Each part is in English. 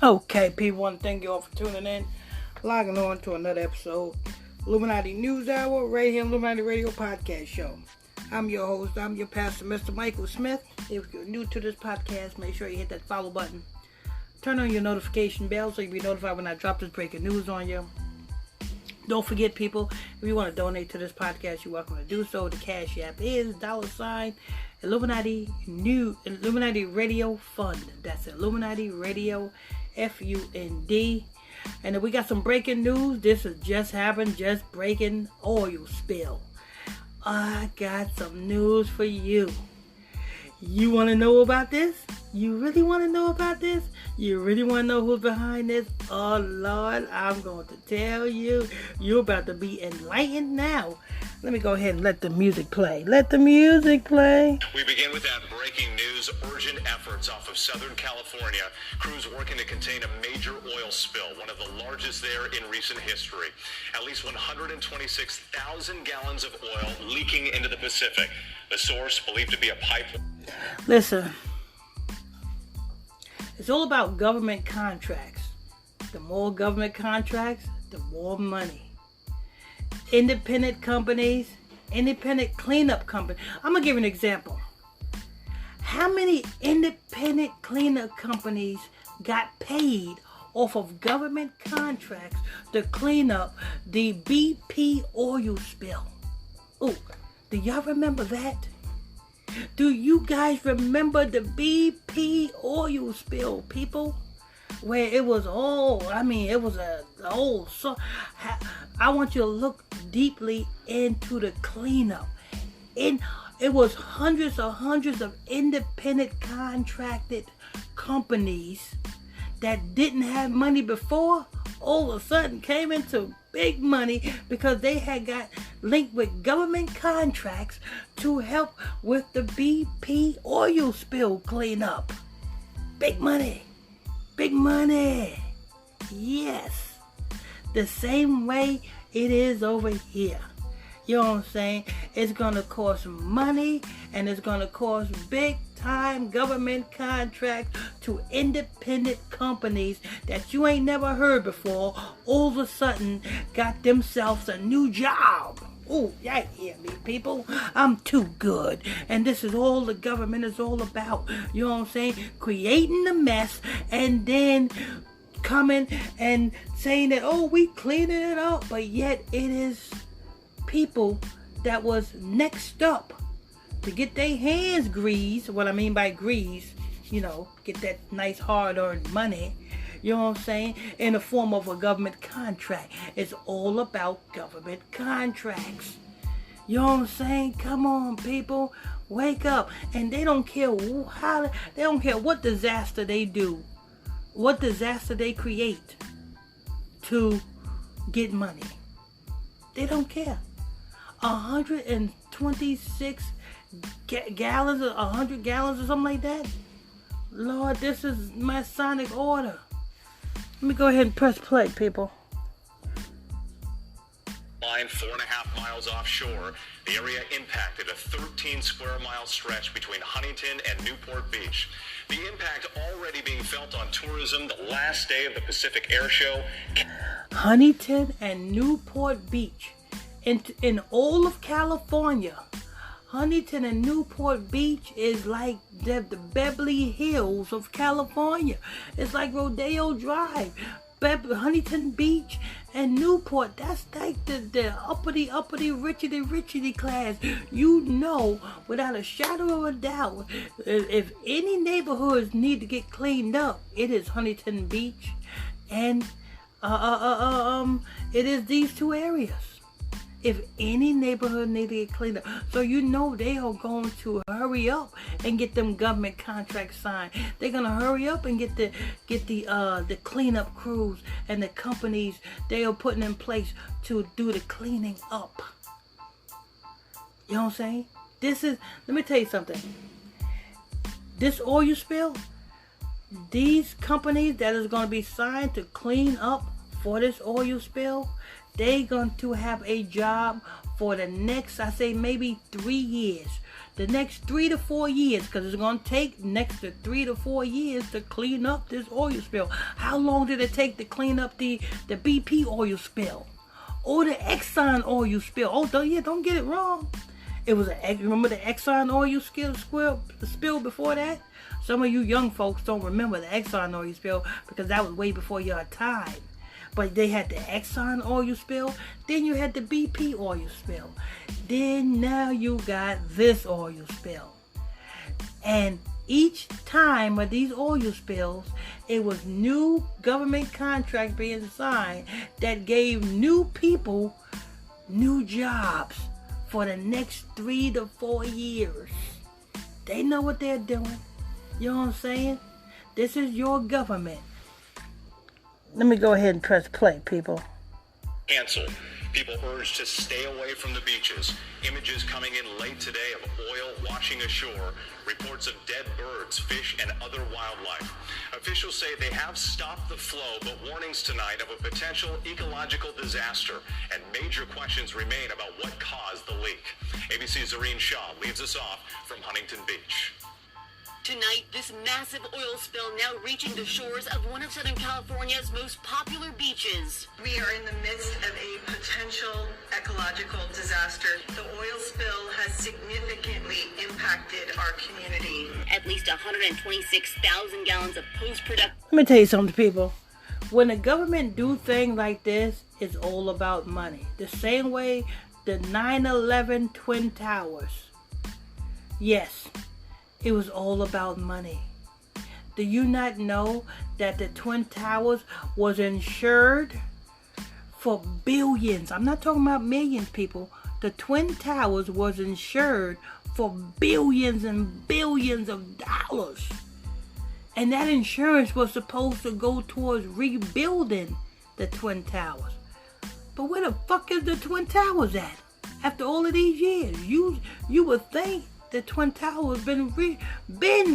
Okay, people, want to thank you all for tuning in, logging on to another episode, Illuminati News Hour, right here on Illuminati Radio Podcast Show. I'm your host, I'm your pastor, Mr. Michael Smith. If you're new to this podcast, make sure you hit that follow button. Turn on your notification bell so you'll be notified when I drop this breaking news on you. Don't forget, people, if you want to donate to this podcast, you're welcome to do so. The Cash App is $ Illuminati Radio Fund. That's Illuminati Radio FUND. And then we got some breaking news. This has just happened. Just breaking oil spill. I got some news for you. You want to know about this? You really want to know about this? You really want to know who's behind this? Oh, Lord, I'm going to tell you. You're about to be enlightened now. Let me go ahead and let the music play. Let the music play. We begin with that breaking news. Urgent efforts off of Southern California. Crews working to contain a major oil spill, one of the largest there in recent history. At least 126,000 gallons of oil leaking into the Pacific. The source believed to be a pipeline. Listen, it's all about government contracts. The more government contracts, the more money. Independent companies, independent cleanup companies. I'm going to give you an example. How many independent cleanup companies got paid off of government contracts to clean up the BP oil spill? Oh, do y'all remember that? Do you guys remember the BP oil spill, people? Where it was it was a old so. I want you to look deeply into the cleanup. It was hundreds of independent contracted companies that didn't have money before, all of a sudden came into big money because they had got linked with government contracts to help with the BP oil spill cleanup. Big money. Big money. Yes. The same way it is over here. You know what I'm saying? It's going to cost money, and it's going to cost big time government contracts to independent companies that you ain't never heard before. All of a sudden got themselves a new job. Oh, y'all hear me, people? I'm too good. And this is all the government is all about. You know what I'm saying? Creating the mess and then coming and saying that, oh, we cleaning it up. But yet it is people that was next up to get their hands greased. What I mean by grease, get that nice hard-earned money. You know what I'm saying? In the form of a government contract. It's all about government contracts. You know what I'm saying? Come on, people. Wake up. And they don't care they don't care what disaster they do. What disaster they create to get money. They don't care. 126 gallons or 100 gallons or something like that. Lord, this is Masonic order. Let me go ahead and press play, people. Line 4.5 miles offshore, the area impacted a 13 square mile stretch between Huntington and Newport Beach. The impact already being felt on tourism the last day of the Pacific Air Show. Huntington and Newport Beach. In all of California, Huntington and Newport Beach is like the Beverly Hills of California. It's like Rodeo Drive. Huntington Beach and Newport, that's like the uppity, richity class. You know, without a shadow of a doubt, if any neighborhoods need to get cleaned up, it is Huntington Beach and it is these two areas. If any neighborhood need to get cleaned up, so you know they are going to hurry up and get them government contracts signed. They're gonna hurry up and get the cleanup crews and the companies they are putting in place to do the cleaning up. You know what I'm saying? Let me tell you something. This oil spill, these companies that is gonna be signed to clean up for this oil spill, They're going to have a job for the next, I say maybe 3 years. The next 3 to 4 years, because it's going to take next to 3 to 4 years to clean up this oil spill. How long did it take to clean up the BP oil spill? Or the Exxon oil spill? Oh, don't get it wrong. It was remember the Exxon oil spill before that? Some of you young folks don't remember the Exxon oil spill because that was way before your time. But they had the Exxon oil spill, then you had the BP oil spill. Then now you got this oil spill. And each time of these oil spills, it was new government contracts being signed that gave new people new jobs for the next 3 to 4 years. They know what they're doing. You know what I'm saying? This is your government. Let me go ahead and press play, people. Cancel. People urged to stay away from the beaches. Images coming in late today of oil washing ashore. Reports of dead birds, fish, and other wildlife. Officials say they have stopped the flow, but warnings tonight of a potential ecological disaster. And major questions remain about what caused the leak. ABC's Zareen Shaw leads us off from Huntington Beach. Tonight, this massive oil spill now reaching the shores of one of Southern California's most popular beaches. We are in the midst of a potential ecological disaster. The oil spill has significantly impacted our community. At least 126,000 gallons of post-production. Let me tell you something, people. When the government do things like this, it's all about money. The same way the 9/11 Twin Towers. Yes. It was all about money. Do you not know that the Twin Towers was insured for billions? I'm not talking about millions, people. The Twin Towers was insured for billions and billions of dollars. And that insurance was supposed to go towards rebuilding the Twin Towers. But where the fuck is the Twin Towers at? After all of these years, you would think the Twin Towers been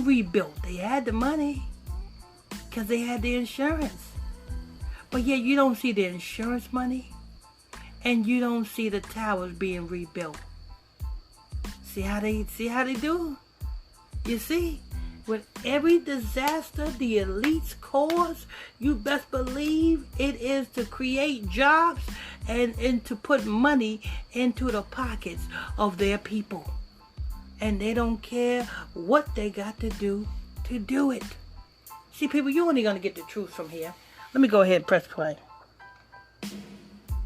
rebuilt. They had the money because they had the insurance. But yet you don't see the insurance money and you don't see the towers being rebuilt. See how they do? You see? With every disaster the elites cause, you best believe it is to create jobs and to put money into the pockets of their people. And they don't care what they got to do it. See, people, you're only going to get the truth from here. Let me go ahead and press play.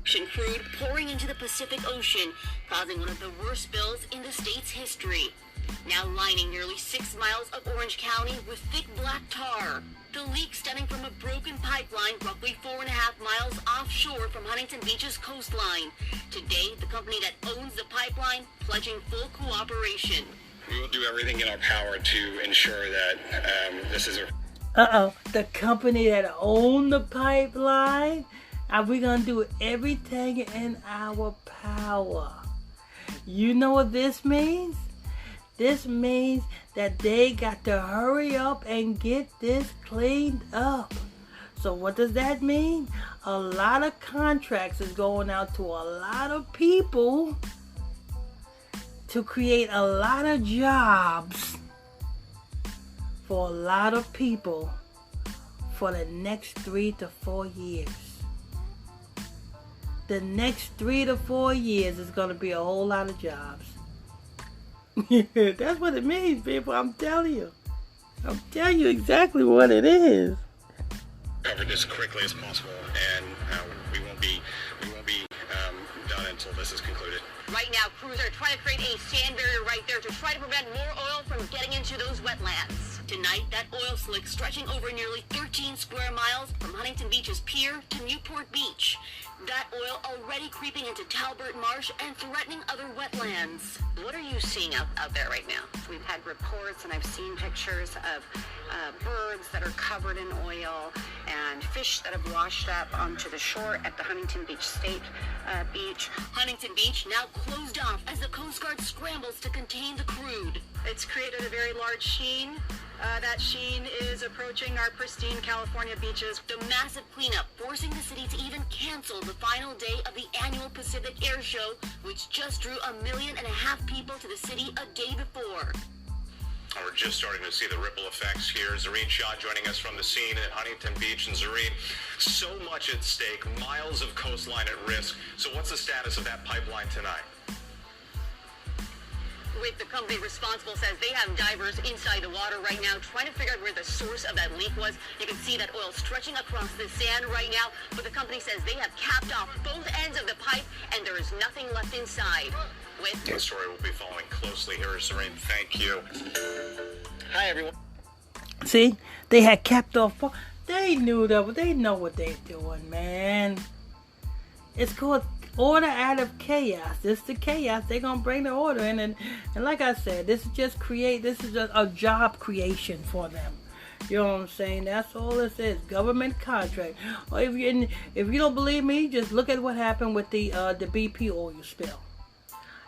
Crude pouring into the Pacific Ocean, causing one of the worst spills in the state's history. Now lining nearly 6 miles of Orange County with thick black tar. The leak stemming from a broken pipeline roughly 4.5 miles offshore from Huntington Beach's coastline. Today, the company that owns the pipeline pledging full cooperation. We will do everything in our power to ensure that this is the company that owns the pipeline, we're going to do everything in our power. You know what this means? This means that they got to hurry up and get this cleaned up. So what does that mean? A lot of contracts is going out to a lot of people to create a lot of jobs for a lot of people for the next 3 to 4 years. The next 3 to 4 years is going to be a whole lot of jobs. That's what it means, people. I'm telling you. I'm telling you exactly what it is. Cover this quickly as possible, and we won't be done until this is concluded. Right now, crews are trying to create a sand barrier right there to try to prevent more oil from getting into those wetlands. Tonight, that oil slick stretching over nearly 13 square miles from Huntington Beach's pier to Newport Beach. That oil already creeping into Talbert Marsh and threatening other wetlands. What are you seeing out there right now? We've had reports and I've seen pictures of birds that are covered in oil and fish that have washed up onto the shore at the Huntington Beach State Beach. Huntington Beach now closed off as the Coast Guard scrambles to contain the crude. It's created a very large sheen that sheen is approaching our pristine California beaches. The massive cleanup forcing the city to even cancel the final day of the annual Pacific Air Show, which just drew 1.5 million people to the city a day before. We're just starting to see the ripple effects here. Zareen Shah joining us from the scene at Huntington Beach. And Zareen, so much at stake, miles of coastline at risk. So what's the status of that pipeline tonight? With the company responsible says they have divers inside the water right now trying to figure out where the source of that leak was. You can see that oil stretching across the sand right now, but the company says they have capped off both ends of the pipe and there is nothing left inside. With The story will be following closely here. Zareen, thank you. Hi, everyone. See, they had capped off. They knew that. They know what they're doing, man. It's called order out of chaos. This is the chaos. They're gonna bring the order in, and like I said, this is just a job creation for them. You know what I'm saying? That's all this is. Government contract. Or if you don't believe me, just look at what happened with the BP oil spill.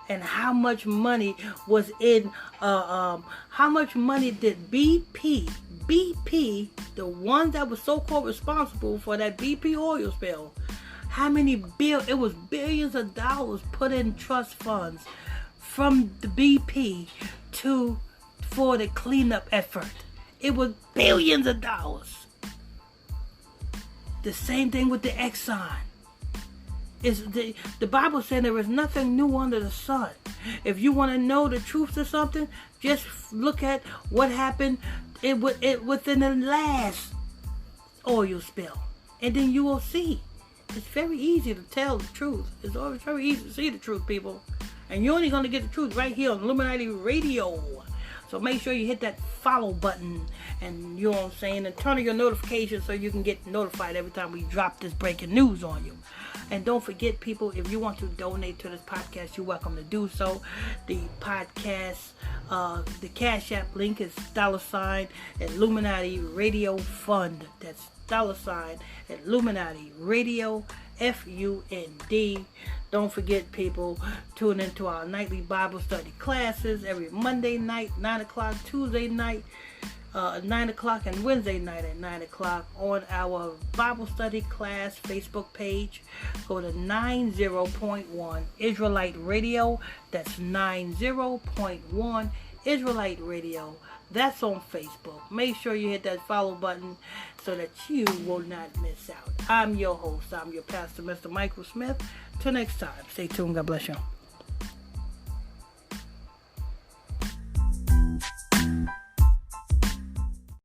And how much money was in, how much money did BP, the one that was so-called responsible for that BP oil spill, how many it was billions of dollars put in trust funds from the BP for the cleanup effort. It was billions of dollars. The same thing with the Exxon. The Bible said there is nothing new under the sun. If you want to know the truth of something, just look at what happened within the last oil spill, and then you will see. It's very easy to tell the truth. It's always very easy to see the truth, people. And you're only going to get the truth right here on Illuminati Radio. So make sure you hit that follow button, and you know what I'm saying, and turn on your notifications so you can get notified every time we drop this breaking news on you. And don't forget, people, if you want to donate to this podcast, you're welcome to do so. The podcast, the Cash App link is $ Illuminati Radio Fund. That's $ Illuminati Radio FUND. Don't forget, people, tune into our nightly Bible study classes every Monday night, 9 o'clock, Tuesday night, 9 o'clock, and Wednesday night at 9 o'clock on our Bible study class Facebook page. Go to 90.1 Israelite Radio. That's 90.1 Israelite Radio. That's on Facebook. Make sure you hit that follow button so that you will not miss out. I'm your host. I'm your pastor, Mr. Michael Smith. Till next time, stay tuned. God bless you.